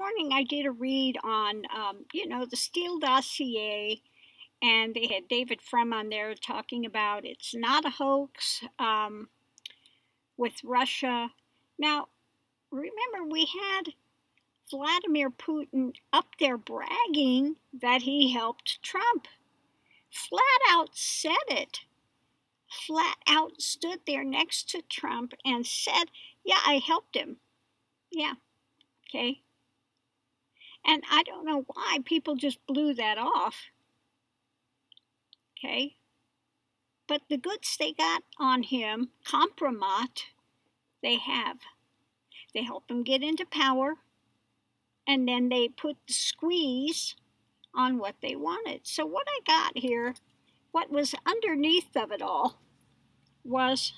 morning I did a read on, the Steele dossier, and they had David Frem on there talking about it's not a hoax with Russia. Now, remember, we had Vladimir Putin up there bragging that he helped Trump. Flat out said it. Flat out stood there next to Trump and said, yeah, I helped him. Yeah, okay. And I don't know why people just blew that off. Okay. But the goods they got on him, compromat, they have. They help him get into power, and then they put the squeeze on what they wanted. So what I got here, what was underneath of it all, was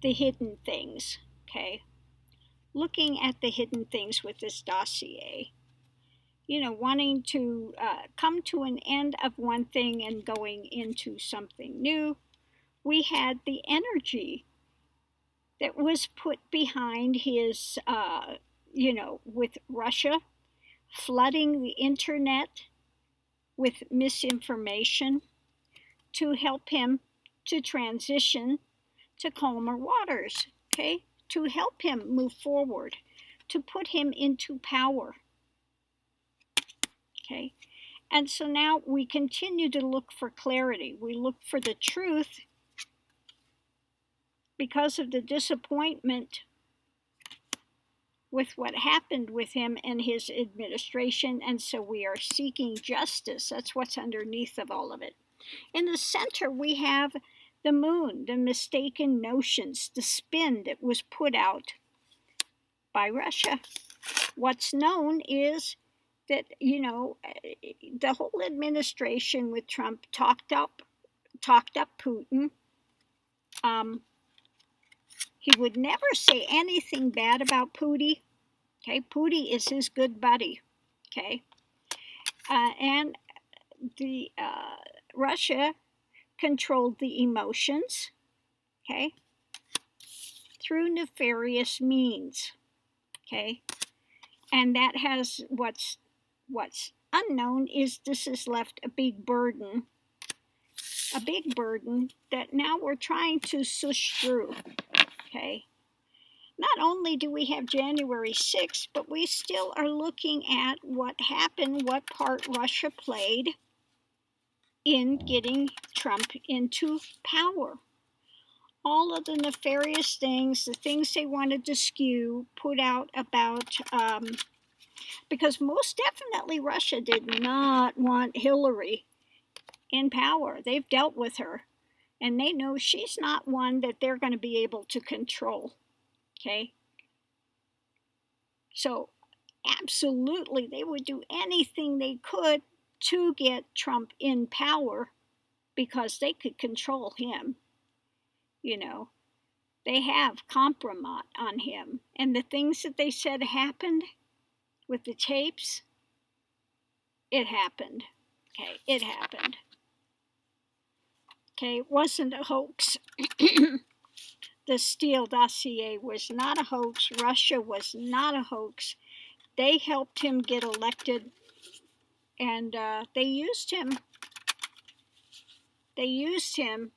the hidden things, okay? Looking at the hidden things with this dossier. Wanting to come to an end of one thing and going into something new. We had the energy that was put behind his, with Russia flooding the internet with misinformation to help him to transition to calmer waters, okay? To help him move forward, to put him into power. Okay, and so now we continue to look for clarity. We look for the truth because of the disappointment with what happened with him and his administration, and so we are seeking justice. That's what's underneath of all of it. In the center, we have the moon, the mistaken notions, the spin that was put out by Russia. What's known is that, the whole administration with Trump talked up Putin. He would never say anything bad about Putin. Okay, Putin is his good buddy. Okay, and the Russia controlled the emotions. Okay, through nefarious means. Okay, and that has what's unknown is this has left a big burden that now we're trying to sush through. Okay. Not only do we have January 6th, but we still are looking at what happened, what part Russia played in getting Trump into power. All of the nefarious things, the things they wanted to skew, put out about, because most definitely Russia did not want Hillary in power. They've dealt with her, and they know she's not one that they're going to be able to control. Okay? So, absolutely, they would do anything they could to get Trump in power because they could control him. They have compromat on him. And the things that they said happened with the tapes, it happened. Okay, it happened. Okay, it wasn't a hoax. The Steele dossier was not a hoax. Russia was not a hoax. They helped him get elected, and they used him. They used him,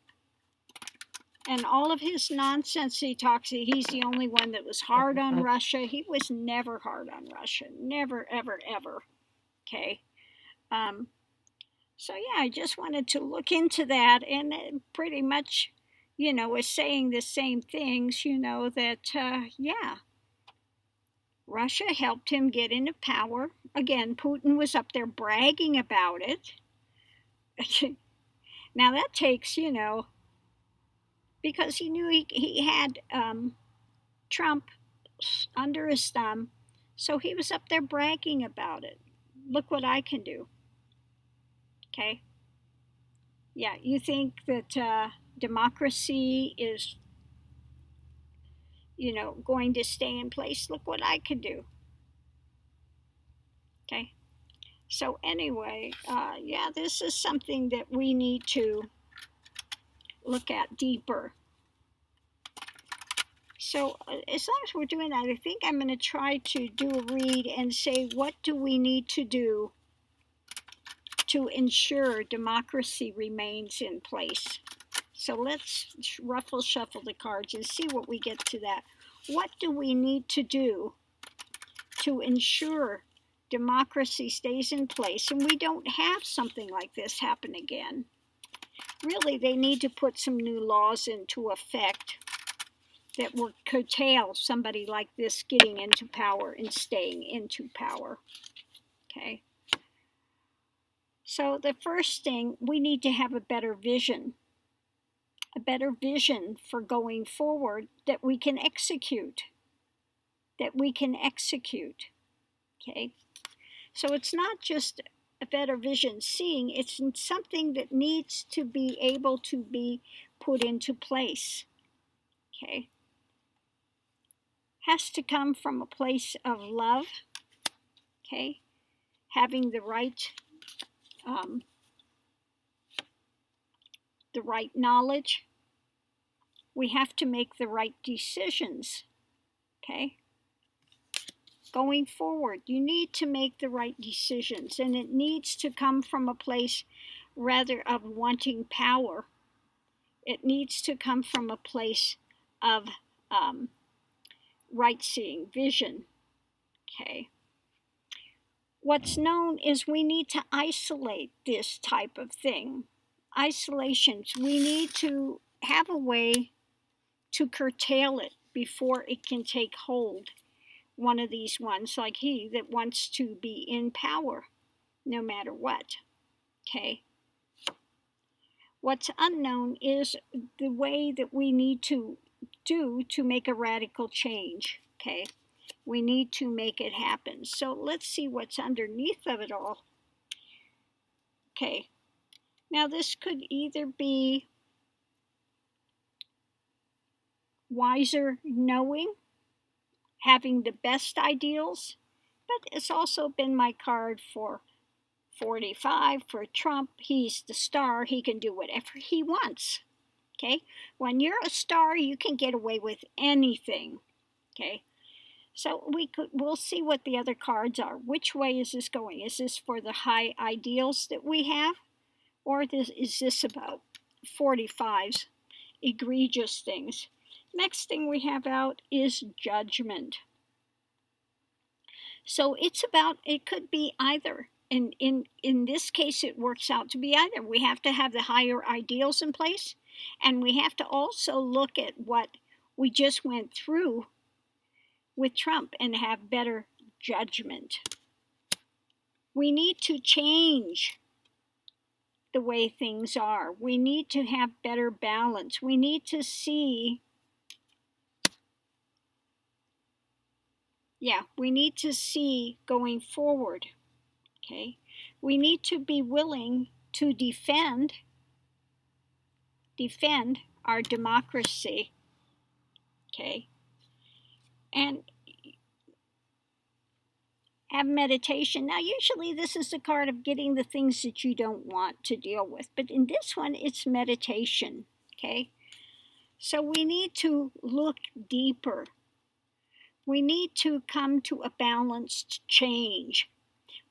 and all of his nonsense he talks, he's the only one that was hard on Russia. He was never hard on Russia. Never, ever, ever. Okay? So, yeah, I just wanted to look into that, and it pretty much, is saying the same things, that, Russia helped him get into power. Again, Putin was up there bragging about it. Now, that takes, because he knew he had Trump under his thumb, so he was up there bragging about it. Look what I can do. Okay? Yeah, you think that democracy is, going to stay in place? Look what I can do. Okay? So anyway, this is something that we need to look at deeper. So as long as we're doing that, I think I'm going to try to do a read and say, what do we need to do to ensure democracy remains in place? So let's shuffle the cards and see what we get to that. What do we need to do to ensure democracy stays in place and we don't have something like this happen again? Really, they need to put some new laws into effect that will curtail somebody like this getting into power and staying into power. Okay. So the first thing, we need to have a better vision for going forward that we can execute. Okay. So it's not just a better vision seeing, it's something that needs to be able to be put into place. Okay. Has to come from a place of love. Okay. Having the right knowledge. We have to make the right decisions. Okay. Going forward, you need to make the right decisions, and it needs to come from a place rather of wanting power. It needs to come from a place of right seeing, vision. Okay. What's known is we need to isolate this type of thing. Isolations, we need to have a way to curtail it before it can take hold. One of these ones, like he that wants to be in power no matter what. Okay. What's unknown is the way that we need to do to make a radical change. Okay. We need to make it happen. So let's see what's underneath of it all. Okay. Now this could either be wiser knowing, having the best ideals, but it's also been my card for 45 for Trump. He's the star. He can do whatever he wants. Okay? When you're a star, you can get away with anything. Okay? So we'll see what the other cards are. Which way is this going? Is this for the high ideals that we have? Or is this about 45's egregious things? Next thing we have out is judgment. So it's about, it could be either. In this case, it works out to be either. We have to have the higher ideals in place, and we have to also look at what we just went through with Trump and have better judgment. We need to change the way things are. We need to have better balance. We need to see, we need to see going forward. Okay, we need to be willing to defend our democracy. Okay, and have meditation. Now, usually this is the card of getting the things that you don't want to deal with, but in this one, it's meditation. Okay, so we need to look deeper. We need to come to a balanced change.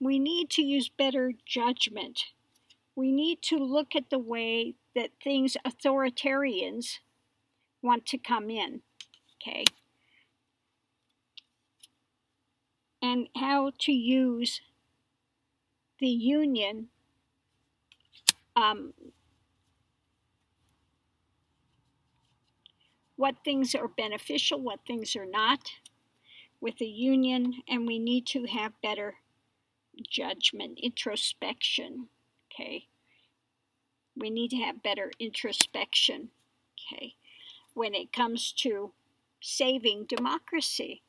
We need to use better judgment. We need to look at the way that things authoritarians want to come in, okay? And how to use the union what things are beneficial, what things are not with the union, and we need to have better judgment, introspection, okay? We need to have better introspection, okay, when it comes to saving democracy.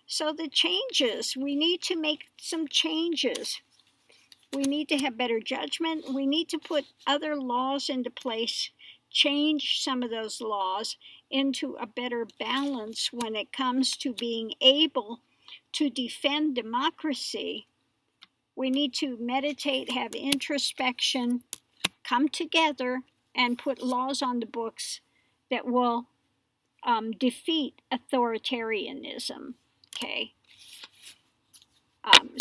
So the changes, we need to make some changes. We need to have better judgment. We need to put other laws into place, change some of those laws into a better balance when it comes to being able to defend democracy. We need to meditate, have introspection, come together, and put laws on the books that will defeat authoritarianism. Okay.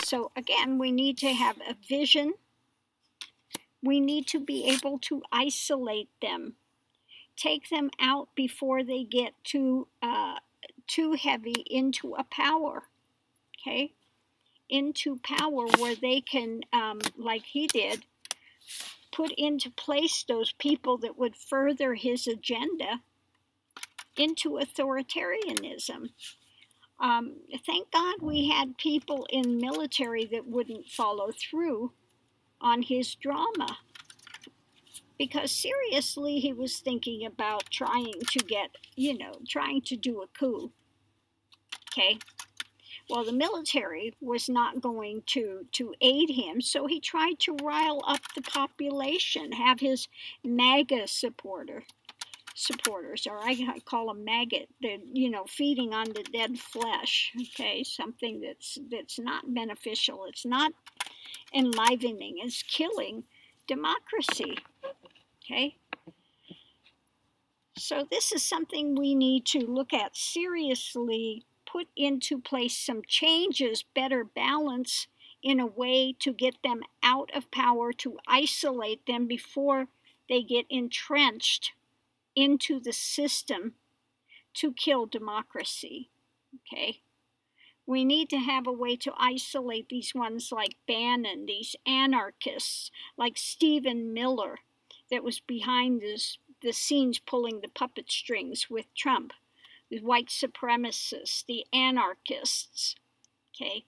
So again, we need to have a vision. We need to be able to isolate them, take them out before they get too heavy into a power. Okay, into power where they can, like he did, put into place those people that would further his agenda into authoritarianism. Thank God we had people in military that wouldn't follow through on his drama, because seriously he was thinking about trying to get, trying to do a coup. Okay. Well, the military was not going to aid him, so he tried to rile up the population, have his MAGA supporters, or I call them maggot, feeding on the dead flesh. Okay, something that's not beneficial. It's not enlivening. It's killing democracy. Okay. So this is something we need to look at seriously, put into place some changes, better balance in a way to get them out of power, to isolate them before they get entrenched into the system to kill democracy. Okay? We need to have a way to isolate these ones like Bannon, these anarchists, like Stephen Miller, that was behind the scenes pulling the puppet strings with Trump, the white supremacists, the anarchists. Okay.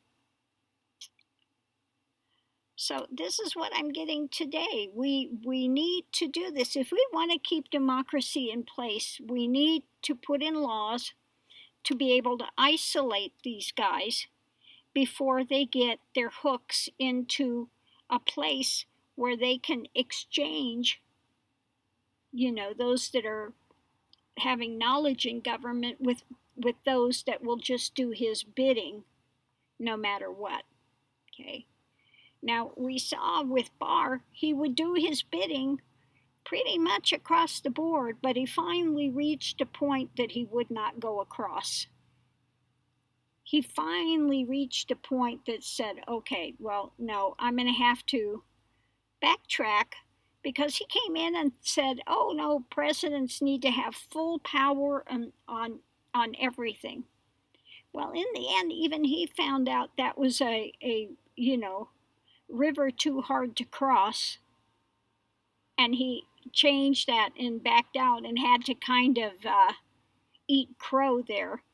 So this is what I'm getting today. We need to do this. If we want to keep democracy in place, we need to put in laws to be able to isolate these guys before they get their hooks into a place where they can exchange, those that are having knowledge in government with those that will just do his bidding no matter what. Okay. Now, we saw with Barr, he would do his bidding pretty much across the board, but he finally reached a point that he would not go across. He finally reached a point that said, okay, well, no, I'm going to have to backtrack, because he came in and said, oh, no, presidents need to have full power on everything. Well, in the end, even he found out that was a river too hard to cross, and he changed that and backed out and had to kind of eat crow there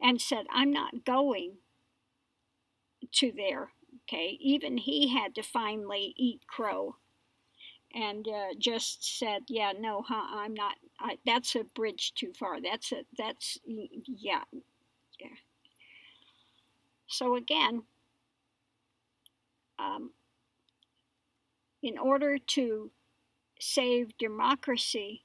and said, I'm not going to there. Okay, even he had to finally eat crow and just said, yeah, no, I'm not, that's a bridge too far. Yeah. So again, in order to save democracy,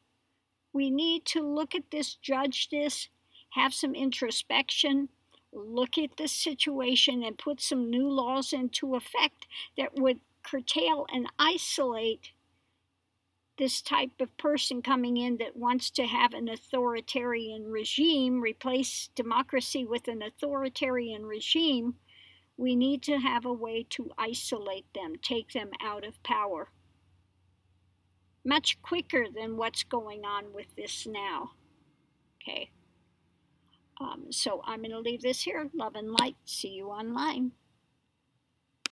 we need to look at this, judge this, have some introspection, look at the situation and put some new laws into effect that would curtail and isolate this type of person coming in that wants to have an authoritarian regime, replace democracy with an authoritarian regime. We need to have a way to isolate them, take them out of power. Much quicker than what's going on with this now. Okay. So I'm going to leave this here. Love and light. See you online.